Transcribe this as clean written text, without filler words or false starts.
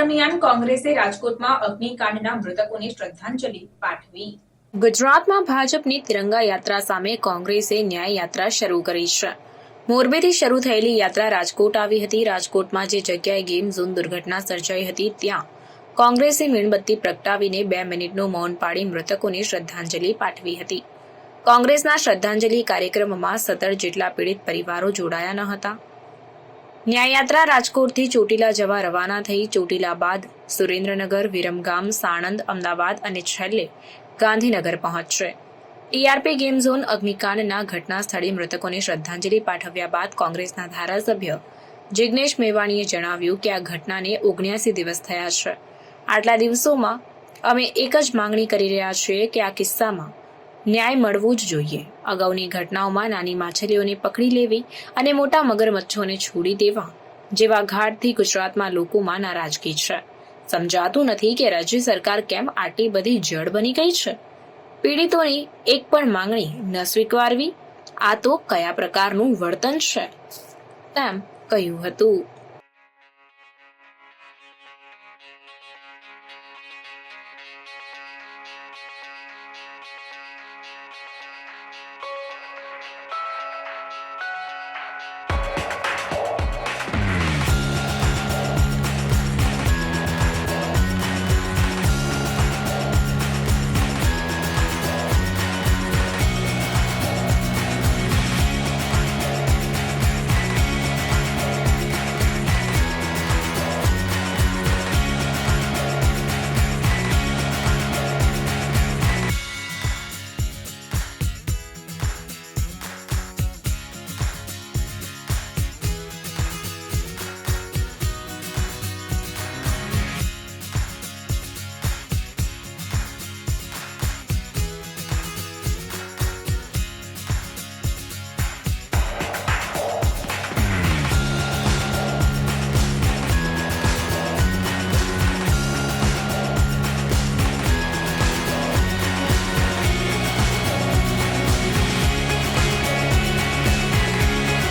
દરમિયાન કોંગ્રેસે રાજકોટમાં અગ્નિકાંડના મૃતકોને શ્રદ્ધાંજલિ પાઠવી। ગુજરાતમાં ભાજપની તિરંગા યાત્રા સામે કોંગ્રેસે ન્યાય યાત્રા શરૂ કરી છે। મોરબીથી શરૂ થયેલી યાત્રા રાજકોટ આવી હતી। રાજકોટમાં જે જગ્યાએ ગેમ ઝોન દુર્ઘટના સર્જાઈ હતી ત્યાં કોંગ્રેસે મીણબત્તી પ્રગટાવીને 2 મિનિટનું મૌન પાડી મૃતકોને શ્રદ્ધાંજલિ પાઠવી હતી। કોંગ્રેસના શ્રદ્ધાંજલિ કાર્યક્રમમાં 17 જેટલા પીડિત પરિવારો જોડાયા ન હતા। ન્યાયયાત્રા રાજકોટથી ચોટીલા જવા રવાના થઈ। ચોટીલા બાદ સુરેન્દ્રનગર, વિરમગામ, સાણંદ, અમદાવાદ અને છેલ્લે ગાંધીનગર પહોંચશે। ટીઆરપી ગેમ ઝોન અગ્નિકાંડના ઘટના સ્થળે મૃતકોને શ્રદ્ધાંજલિ પાઠવ્યા બાદ કોંગ્રેસના ધારાસભ્ય જિગ્નેશ મેવાણીએ જણાવ્યું કે આ ઘટનાને 79 દિવસ થયા છે। આટલા દિવસોમાં અમે એક જ માંગણી કરી રહ્યા છીએ કે આ કિસ્સામાં ન્યાય મળવું જ જોઈએ। અગાઉની ઘટનાઓમાં નાની માછલીઓને પકડી લેવી અને મોટા મગરમચ્છોને છોડી દેવા જેવા ઘાટથી ગુજરાતમાં લોકોમાં નારાજગી છે। સમજાતું નથી કે રાજ્ય સરકાર કેમ આટલી બધી જડ બની ગઈ છે। પીડિતોની એક પણ માંગણી ન સ્વીકારવી, આ તો કયા પ્રકારનું વર્તન છે તેમ કહ્યું હતું।